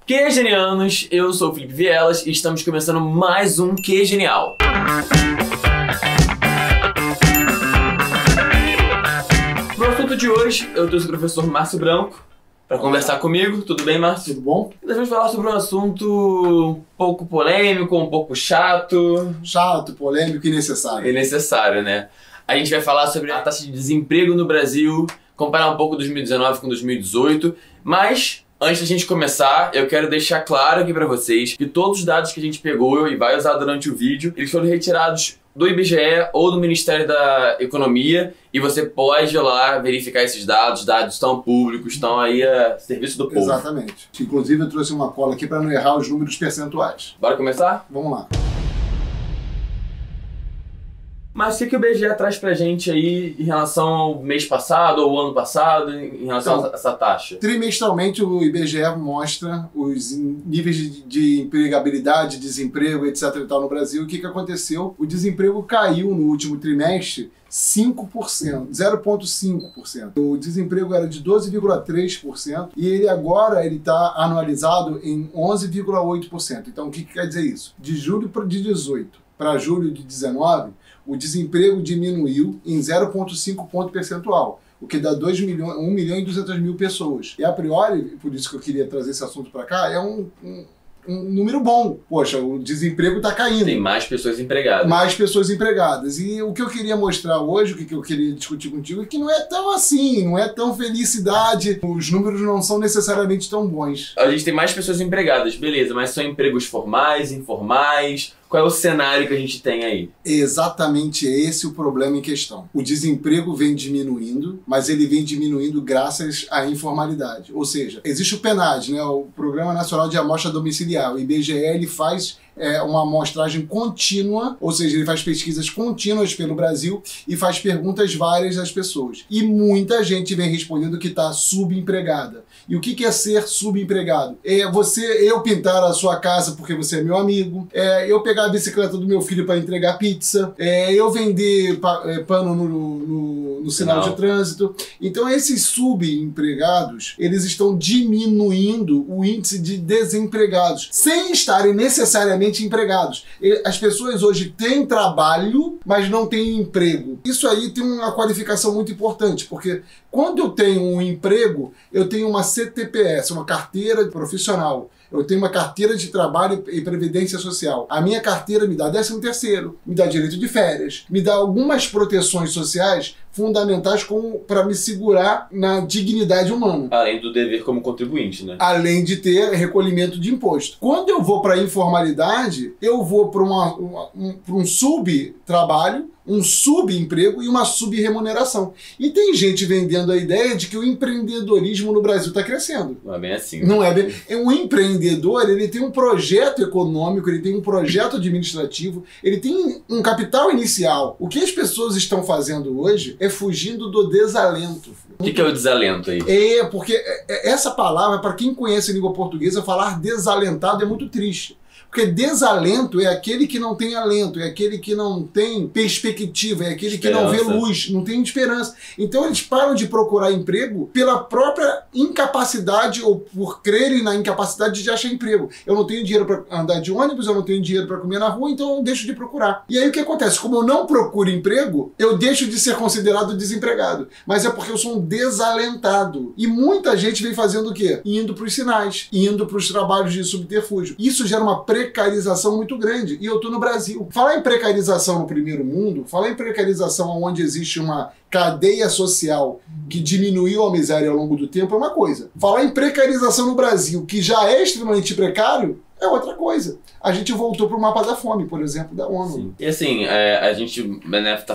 Que genianos, eu sou o Felipe Vielas e estamos começando mais um Que Genial. No assunto de hoje, eu trouxe o professor Márcio Branco para conversar comigo. Tudo bem, Márcio? Tudo bom? Nós vamos falar sobre um assunto um pouco polêmico, um pouco chato. Chato, polêmico e necessário. É necessário, né? A gente vai falar sobre a taxa de desemprego no Brasil, comparar um pouco 2019 com 2018, mas antes da gente começar, eu quero deixar claro aqui pra vocês que todos os dados que a gente pegou e vai usar durante o vídeo, eles foram retirados do IBGE ou do Ministério da Economia e você pode ir lá verificar esses dados, dados estão públicos, estão aí a serviço do povo. Exatamente. Inclusive eu trouxe uma cola aqui para não errar os números percentuais. Bora começar? Vamos lá. Mas o que o IBGE traz pra gente aí em relação ao mês passado ou ano passado, em relação a essa taxa? Trimestralmente o IBGE mostra os níveis de empregabilidade, desemprego, etc. e tal no Brasil. O que aconteceu? O desemprego caiu no último trimestre 5%, 0,5%. O desemprego era de 12,3% e ele agora está anualizado em 11,8%. Então o que quer dizer isso? De julho de 18 para julho de 19, o desemprego diminuiu em 0,5 ponto percentual, o que dá 1 milhão e 200 mil pessoas. E a priori, por isso que eu queria trazer esse assunto para cá, é um número bom. Poxa, o desemprego está caindo. Tem mais pessoas empregadas. Mais pessoas empregadas. E o que eu queria mostrar hoje, o que eu queria discutir contigo, é que não é tão assim, não é tão felicidade. Os números não são necessariamente tão bons. A gente tem mais pessoas empregadas, beleza, mas são empregos formais, informais? Qual é o cenário que a gente tem aí? Exatamente esse o problema em questão. O desemprego vem diminuindo, mas ele vem diminuindo graças à informalidade. Ou seja, existe o PNAD, né, o Programa Nacional de Amostra Domiciliar. O IBGE ele faz uma amostragem contínua, ou seja, ele faz pesquisas contínuas pelo Brasil e faz perguntas várias às pessoas. E muita gente vem respondendo que está subempregada. E o que é ser subempregado? É eu pintar a sua casa porque você é meu amigo, eu pegar a bicicleta do meu filho para entregar pizza, eu vender pano no sinal de trânsito. Então esses subempregados, eles estão diminuindo o índice de desempregados, sem estarem necessariamente empregados. As pessoas hoje têm trabalho, mas não têm emprego. Isso aí tem uma qualificação muito importante, porque quando eu tenho um emprego, eu tenho uma CTPS, uma carteira profissional. Eu tenho uma carteira de trabalho e previdência social. A minha carteira me dá 13º, me dá direito de férias, me dá algumas proteções sociais fundamentais para me segurar na dignidade humana. Além do dever como contribuinte, né? Além de ter recolhimento de imposto. Quando eu vou para a informalidade, eu vou para um subtrabalho, um subemprego e uma subremuneração. E tem gente vendendo a ideia de que o empreendedorismo no Brasil está crescendo. Não é bem assim. Não é bem. Um empreendedor, ele tem um projeto econômico, ele tem um projeto administrativo, ele tem um capital inicial. O que as pessoas estão fazendo hoje é fugindo do desalento. O que é o desalento aí? Porque essa palavra, para quem conhece a língua portuguesa, falar desalentado é muito triste. Porque desalento é aquele que não tem alento, é aquele que não tem perspectiva, é aquele que não vê luz, não tem esperança. Então eles param de procurar emprego pela própria incapacidade ou por crerem na incapacidade de achar emprego. Eu não tenho dinheiro para andar de ônibus, eu não tenho dinheiro para comer na rua, então eu deixo de procurar. E aí o que acontece? Como eu não procuro emprego, eu deixo de ser considerado desempregado. Mas é porque eu sou um desalentado. E muita gente vem fazendo o quê? Indo para os sinais, indo para os trabalhos de subterfúgio. Isso gera uma precarização muito grande. E eu estou no Brasil. Falar em precarização no primeiro mundo, falar em precarização onde existe uma cadeia social que diminuiu a miséria ao longo do tempo é uma coisa. Falar em precarização no Brasil, que já é extremamente precário, é outra coisa. A gente voltou para o mapa da fome, por exemplo, da ONU. Sim. E assim, a gente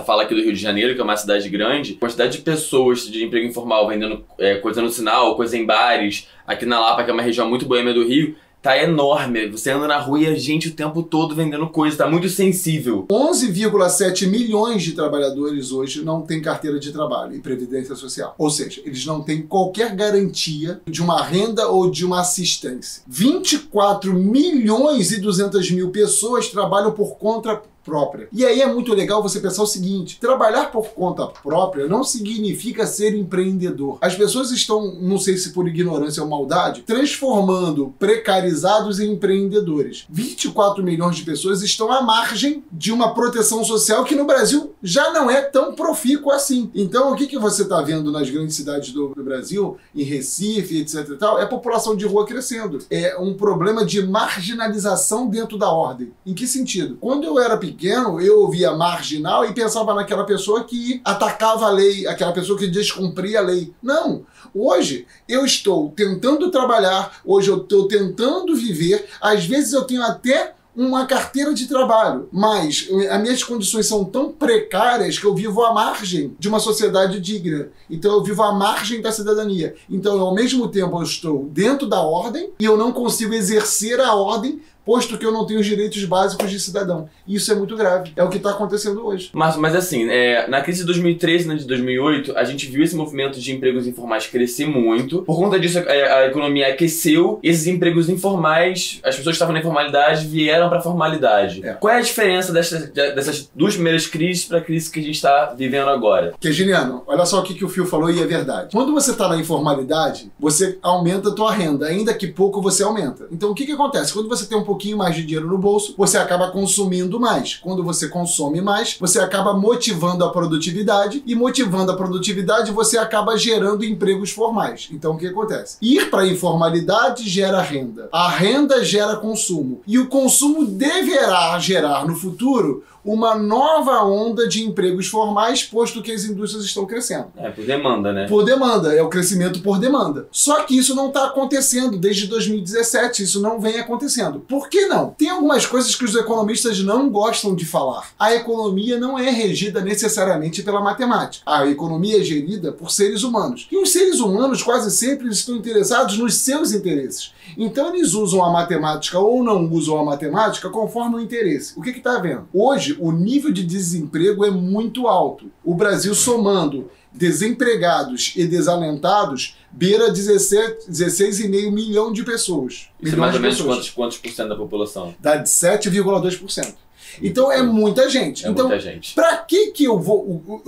fala aqui do Rio de Janeiro, que é uma cidade grande, a quantidade de pessoas de emprego informal vendendo coisa no sinal, coisa em bares, aqui na Lapa, que é uma região muito boêmia do Rio, tá enorme. Você anda na rua e a gente o tempo todo vendendo coisa, tá muito sensível. 11,7 milhões de trabalhadores hoje não têm carteira de trabalho e previdência social. Ou seja, eles não têm qualquer garantia de uma renda ou de uma assistência. 24 milhões e 200 mil pessoas trabalham por conta própria. E aí é muito legal você pensar o seguinte: trabalhar por conta própria não significa ser empreendedor. As pessoas estão, não sei se por ignorância ou maldade, transformando precarizados em empreendedores. 24 milhões de pessoas estão à margem de uma proteção social que no Brasil já não é tão profícua assim. Então o que você está vendo nas grandes cidades do Brasil, em Recife, etc e tal, é a população de rua crescendo. É um problema de marginalização dentro da ordem. Em que sentido? Quando eu era pequeno, eu ouvia marginal e pensava naquela pessoa que atacava a lei, aquela pessoa que descumpria a lei. Não! Hoje eu estou tentando trabalhar, hoje eu estou tentando viver, às vezes eu tenho até uma carteira de trabalho, mas as minhas condições são tão precárias que eu vivo à margem de uma sociedade digna. Então eu vivo à margem da cidadania. Então ao mesmo tempo eu estou dentro da ordem e eu não consigo exercer a ordem, posto que eu não tenho os direitos básicos de cidadão. Isso é muito grave. É o que está acontecendo hoje. Mas assim, na crise de 2013 e de 2008, a gente viu esse movimento de empregos informais crescer muito. Por conta disso, a economia aqueceu. Esses empregos informais, as pessoas que estavam na informalidade vieram para a formalidade. Qual é a diferença dessas duas primeiras crises para a crise que a gente está vivendo agora? Virginiano, olha só o que o Fio falou e é verdade. Quando você está na informalidade, você aumenta a tua renda. Ainda que pouco, você aumenta. Então o que acontece? Quando você tem um pouquinho mais de dinheiro no bolso, você acaba consumindo mais. Quando você consome mais, você acaba motivando a produtividade e motivando a produtividade, você acaba gerando empregos formais. Então o que acontece? Ir para a informalidade gera renda. A renda gera consumo. E o consumo deverá gerar no futuro uma nova onda de empregos formais, posto que as indústrias estão crescendo. Por demanda, né? Por demanda, é o crescimento por demanda. Só que isso não está acontecendo desde 2017, isso não vem acontecendo. Por que não? Tem algumas coisas que os economistas não gostam de falar. A economia não é regida necessariamente pela matemática. A economia é gerida por seres humanos. E os seres humanos quase sempre estão interessados nos seus interesses. Então eles usam a matemática ou não usam a matemática conforme o interesse. O que está havendo? Hoje, o nível de desemprego é muito alto. O Brasil, somando desempregados e desalentados, beira 16,5 milhão de pessoas. Isso é mais ou menos quantos por cento da população? Dá de 7,2%. Então é muita gente. Então, muita gente. Para que eu vou...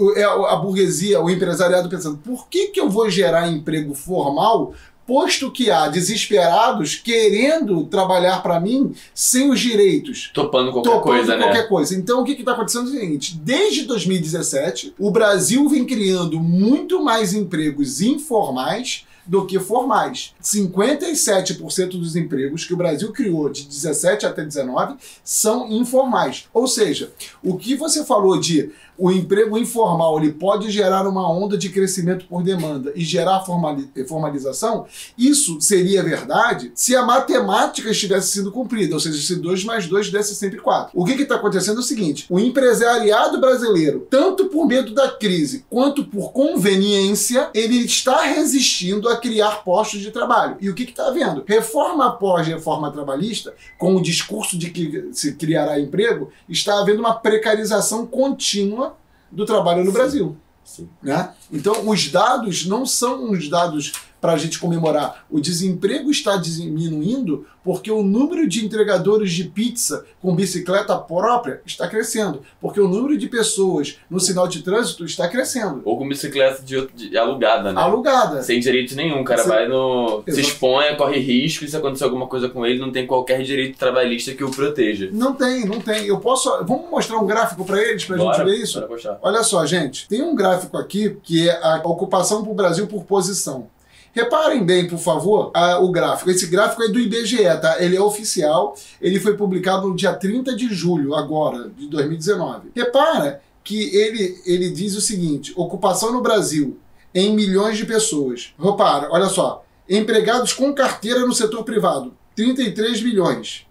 A burguesia, o empresariado pensando, por que eu vou gerar emprego formal, posto que há desesperados querendo trabalhar para mim sem os direitos. Topando qualquer coisa, né? Então o que está acontecendo é o seguinte: desde 2017, o Brasil vem criando muito mais empregos informais do que formais. 57% dos empregos que o Brasil criou de 17 até 19 são informais. Ou seja, o que você falou de o emprego informal ele pode gerar uma onda de crescimento por demanda e gerar formalização, isso seria verdade se a matemática estivesse sendo cumprida, ou seja, se 2 mais 2 desse sempre 4. O que está acontecendo é o seguinte: o empresariado brasileiro, tanto por medo da crise quanto por conveniência, ele está resistindo a criar postos de trabalho. E o que está havendo? Reforma após reforma trabalhista, com o discurso de que se criará emprego, está havendo uma precarização contínua do trabalho no Brasil. Sim. Né? Então, os dados não são os dados para a gente comemorar. O desemprego está diminuindo porque o número de entregadores de pizza com bicicleta própria está crescendo. Porque o número de pessoas no sinal de trânsito está crescendo. Ou com bicicleta de alugada, né? Alugada. Sem direito nenhum. O cara vai se expõe, corre risco, e se acontecer alguma coisa com ele, não tem qualquer direito trabalhista que o proteja. Não tem. Vamos mostrar um gráfico para eles, para a gente ver isso? Olha só, gente. Tem um gráfico aqui que é a ocupação para o Brasil por posição. Reparem bem, por favor, o gráfico. Esse gráfico é do IBGE, tá? Ele é oficial, ele foi publicado no dia 30 de julho, agora, de 2019. Repara que ele diz o seguinte: ocupação no Brasil em milhões de pessoas. Repara, olha só, empregados com carteira no setor privado, 33 milhões.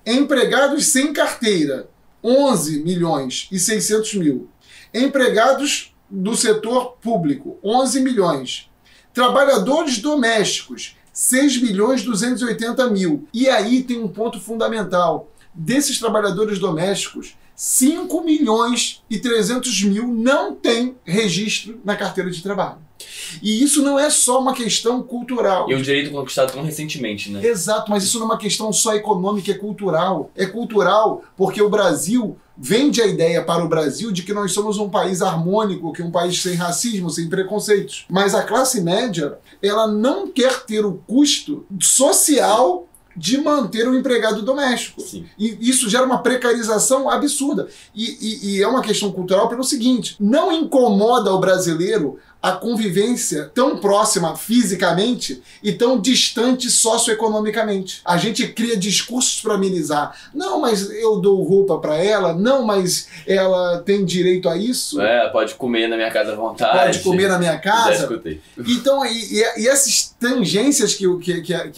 Empregados sem carteira, 11 milhões e 600 mil. Empregados do setor público, 11 milhões. Trabalhadores domésticos, 6 milhões 280 mil. E aí tem um ponto fundamental. Desses trabalhadores domésticos, 5 milhões e 300 mil não têm registro na carteira de trabalho. E isso não é só uma questão cultural. E o direito conquistado tão recentemente, né? Exato, mas isso não é uma questão só econômica, é cultural. É cultural porque o Brasil vende a ideia para o Brasil de que nós somos um país harmônico, que é um país sem racismo, sem preconceitos. Mas a classe média, ela não quer ter o custo social de manter o empregado doméstico. Sim. E isso gera uma precarização absurda. E é uma questão cultural pelo seguinte: não incomoda o brasileiro a convivência tão próxima fisicamente e tão distante socioeconomicamente. A gente cria discursos para amenizar. Não, mas eu dou roupa para ela. Não, mas ela tem direito a isso. Pode comer na minha casa à vontade. Pode comer na minha casa. Já escutei. Então, e essas tangências que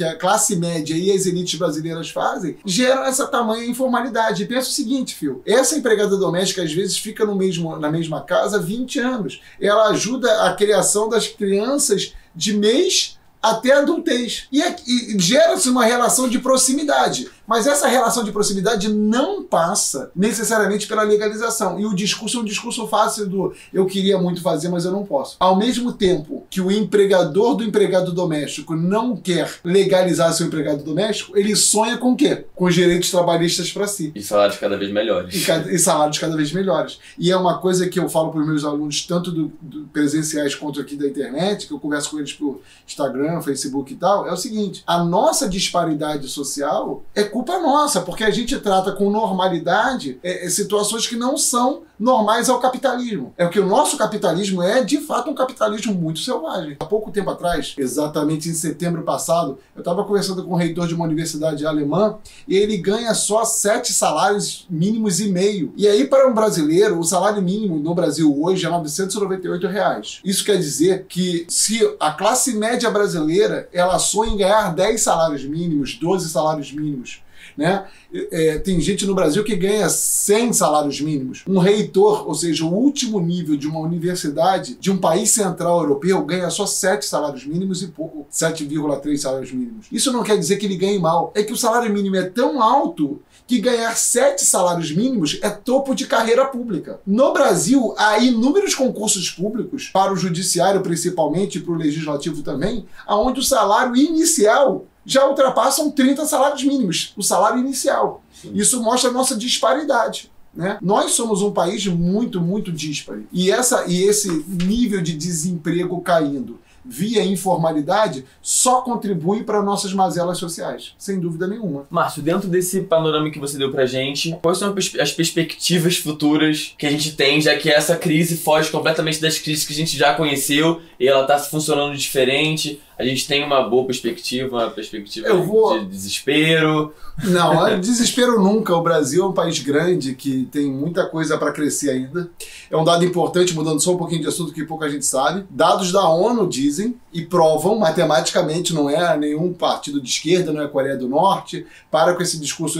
a classe média e as elites brasileiras fazem geram essa tamanha informalidade. E pensa o seguinte, Fio, essa empregada doméstica às vezes fica na mesma casa há 20 anos. Ela ajuda a criação das crianças de mês até a adultez. E gera-se uma relação de proximidade. Mas essa relação de proximidade não passa necessariamente pela legalização. E o discurso é um discurso fácil do eu queria muito fazer, mas eu não posso. Ao mesmo tempo que o empregador do empregado doméstico não quer legalizar seu empregado doméstico, ele sonha com o quê? Com os direitos trabalhistas para si. E salários cada vez melhores. E salários cada vez melhores. E é uma coisa que eu falo para os meus alunos, tanto do presenciais quanto aqui da internet, que eu converso com eles por Instagram, Facebook e tal, é o seguinte: a nossa disparidade social é culpa nossa, porque a gente trata com normalidade situações que não são normais ao capitalismo. É que o nosso capitalismo é, de fato, um capitalismo muito selvagem. Há pouco tempo atrás, exatamente em setembro passado, eu estava conversando com o reitor de uma universidade alemã e ele ganha só 7 salários mínimos e meio. E aí, para um brasileiro, o salário mínimo no Brasil hoje é R$ 998 reais. Isso quer dizer que se a classe média brasileira ela sonha em ganhar 10 salários mínimos, 12 salários mínimos, né? Tem gente no Brasil que ganha 100 salários mínimos. Um reitor, ou seja, o último nível de uma universidade de um país central europeu, ganha só 7 salários mínimos e pouco, 7,3 salários mínimos. Isso não quer dizer que ele ganhe mal. É que o salário mínimo é tão alto que ganhar 7 salários mínimos é topo de carreira pública. No Brasil, há inúmeros concursos públicos, para o judiciário principalmente e para o legislativo também, onde o salário inicial já ultrapassam 30 salários mínimos, o salário inicial. Sim. Isso mostra a nossa disparidade, né? Nós somos um país muito, muito díspare. E esse nível de desemprego caindo via informalidade só contribui para nossas mazelas sociais, sem dúvida nenhuma. Márcio, dentro desse panorama que você deu pra gente, quais são as perspectivas futuras que a gente tem, já que essa crise foge completamente das crises que a gente já conheceu e ela tá funcionando diferente? A gente tem uma boa perspectiva, uma perspectiva de desespero? Não, desespero nunca. O Brasil é um país grande que tem muita coisa para crescer ainda. É um dado importante, mudando só um pouquinho de assunto que pouca gente sabe. Dados da ONU dizem e provam matematicamente, não é nenhum partido de esquerda, não é a Coreia do Norte, para com esse discurso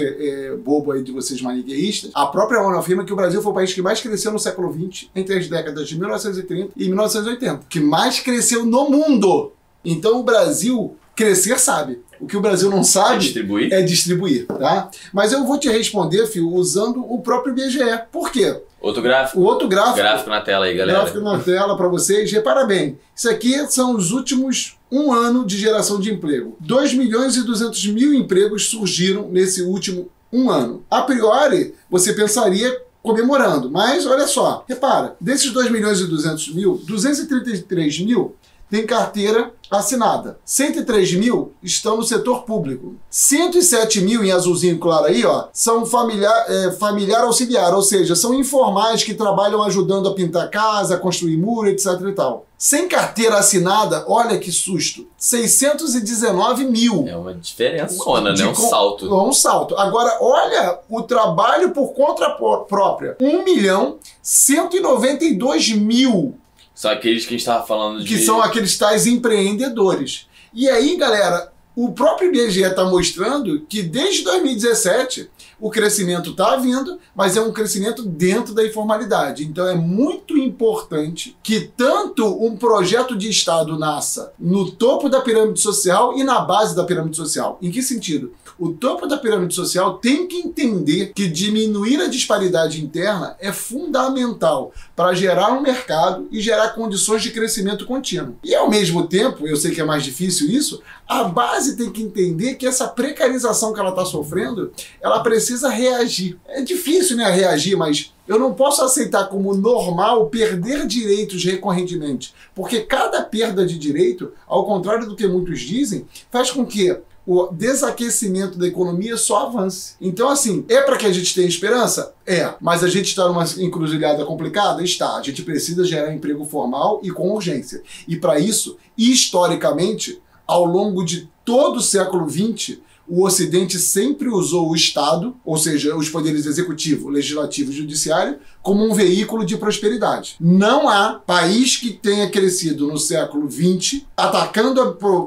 bobo aí de vocês maniqueístas. A própria ONU afirma que o Brasil foi o país que mais cresceu no século XX, entre as décadas de 1930 e 1980. Que mais cresceu no mundo. Então o Brasil crescer sabe. O que o Brasil não sabe é distribuir, tá? Mas eu vou te responder, Fio, usando o próprio IBGE. Por quê? Outro gráfico? O outro gráfico. Gráfico na tela aí, galera. Gráfico na tela para vocês. Repara bem, isso aqui são os últimos 1 ano de geração de emprego. 2.200.000 empregos surgiram nesse último 1 ano. A priori, você pensaria comemorando, mas olha só, repara, desses 2.200.000, 233 mil tem carteira assinada. 103 mil estão no setor público. 107 mil, em azulzinho claro aí, ó, são familiar auxiliar, ou seja, são informais que trabalham ajudando a pintar casa, a construir muro, etc e tal. Sem carteira assinada, olha que susto, 619 mil. É uma diferença, né? Um salto. É um salto. Agora, olha o trabalho por conta própria. 1.192.000. São aqueles que a gente estava falando de... Que são aqueles tais empreendedores. E aí, galera, O próprio IBGE está mostrando que desde 2017 o crescimento está vindo, mas é um crescimento dentro da informalidade. Então é muito importante que tanto um projeto de Estado nasça no topo da pirâmide social e na base da pirâmide social. Em que sentido? O topo da pirâmide social tem que entender que diminuir a disparidade interna é fundamental para gerar um mercado e gerar condições de crescimento contínuo. E ao mesmo tempo, eu sei que é mais difícil isso, a base tem que entender que essa precarização que ela está sofrendo, ela precisa reagir. É difícil, né, reagir, mas eu não posso aceitar como normal perder direitos recorrentemente, porque cada perda de direito, ao contrário do que muitos dizem, faz com que o desaquecimento da economia só avance. Então, assim, é para que a gente tenha esperança? É. Mas a gente está numa encruzilhada complicada? Está. A gente precisa gerar emprego formal e com urgência. E para isso, historicamente, ao longo de todo o século XX, o Ocidente sempre usou o Estado, ou seja, os poderes executivo, legislativo e judiciário, como um veículo de prosperidade. Não há país que tenha crescido no século XX atacando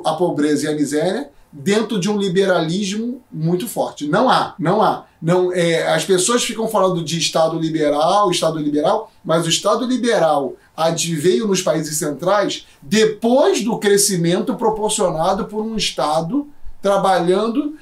a pobreza e a miséria dentro de um liberalismo muito forte. Não há. As pessoas ficam falando de Estado liberal, mas o Estado liberal adveio nos países centrais depois do crescimento proporcionado por um Estado trabalhando,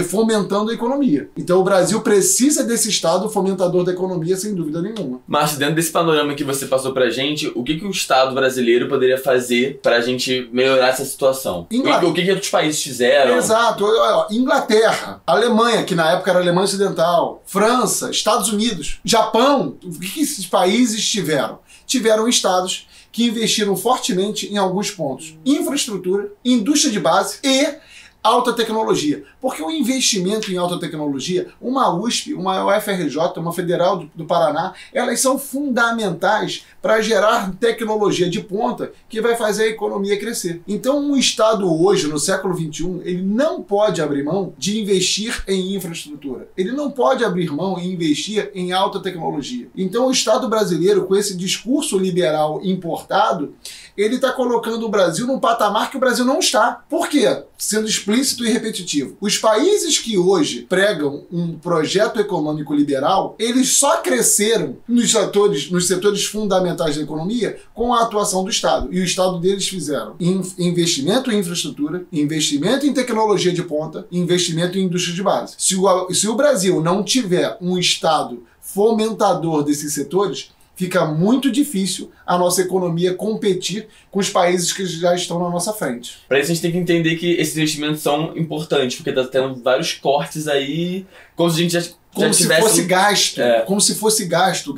fomentando a economia. Então o Brasil precisa desse Estado fomentador da economia, sem dúvida nenhuma. Márcio, dentro desse panorama que você passou pra gente, o que o Estado brasileiro poderia fazer pra gente melhorar essa situação? O que outros países fizeram? Exato. Inglaterra, Alemanha, que na época era Alemanha Ocidental, França, Estados Unidos, Japão, o que esses países tiveram? Tiveram estados que investiram fortemente em alguns pontos. Infraestrutura, indústria de base e alta tecnologia. Porque o investimento em alta tecnologia, uma USP, uma UFRJ, uma Federal do Paraná, elas são fundamentais para gerar tecnologia de ponta que vai fazer a economia crescer. Então um Estado hoje, no século XXI, ele não pode abrir mão de investir em infraestrutura. Ele não pode abrir mão e investir em alta tecnologia. Então o Estado brasileiro, com esse discurso liberal importado, ele está colocando o Brasil num patamar que o Brasil não está. Por quê? Sendo explícito e repetitivo. Os países que hoje pregam um projeto econômico liberal, eles só cresceram nos setores fundamentais da economia com a atuação do Estado. E o Estado deles fizeram investimento em infraestrutura, investimento em tecnologia de ponta, investimento em indústria de base. Se o Brasil não tiver um Estado fomentador desses setores, fica muito difícil a nossa economia competir com os países que já estão na nossa frente. Para isso a gente tem que entender que esses investimentos são importantes, porque está tendo vários cortes aí, como se a gente já tivesse... fosse gasto. Como se fosse gasto.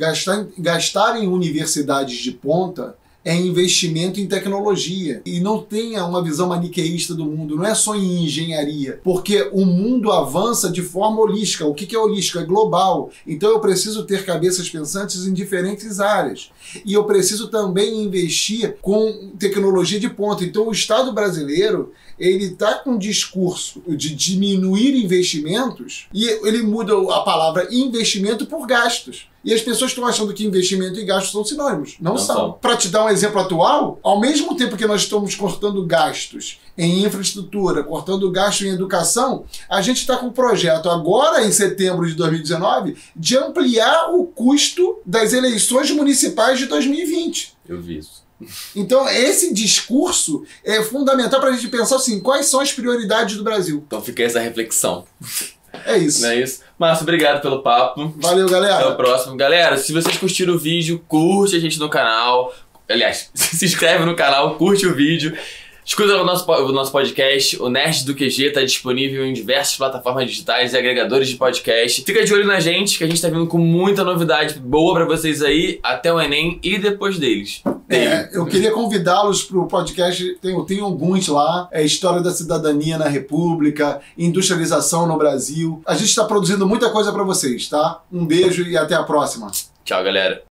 Gastar em universidades de ponta é investimento em tecnologia. E não tenha uma visão maniqueísta do mundo, não é só em engenharia, porque o mundo avança de forma holística. O que é holístico? É global. Então eu preciso ter cabeças pensantes em diferentes áreas. E eu preciso também investir com tecnologia de ponta. Então o Estado brasileiro, ele está com um discurso de diminuir investimentos e ele muda a palavra investimento por gastos. E as pessoas estão achando que investimento e gastos são sinônimos. Não são. Para te dar um exemplo atual, ao mesmo tempo que nós estamos cortando gastos em infraestrutura, cortando gastos em educação, a gente está com um projeto agora, em setembro de 2019, de ampliar o custo das eleições municipais de 2020. Eu vi isso. Então esse discurso é fundamental para a gente pensar assim, quais são as prioridades do Brasil. Então fica essa reflexão. É isso. Não é isso? Márcio, obrigado pelo papo. Valeu, galera. Até o próximo. Galera, se vocês curtiram o vídeo, curte a gente no canal. Aliás, se inscreve no canal, curte o vídeo. Escuta o nosso podcast, o Nerd do QG, está disponível em diversas plataformas digitais e agregadores de podcast. Fica de olho na gente, que a gente está vindo com muita novidade boa para vocês aí, até o Enem e depois deles. Eu queria convidá-los para o podcast, tem alguns lá, História da Cidadania na República, Industrialização no Brasil. A gente está produzindo muita coisa para vocês, tá? Um beijo e até a próxima. Tchau, galera.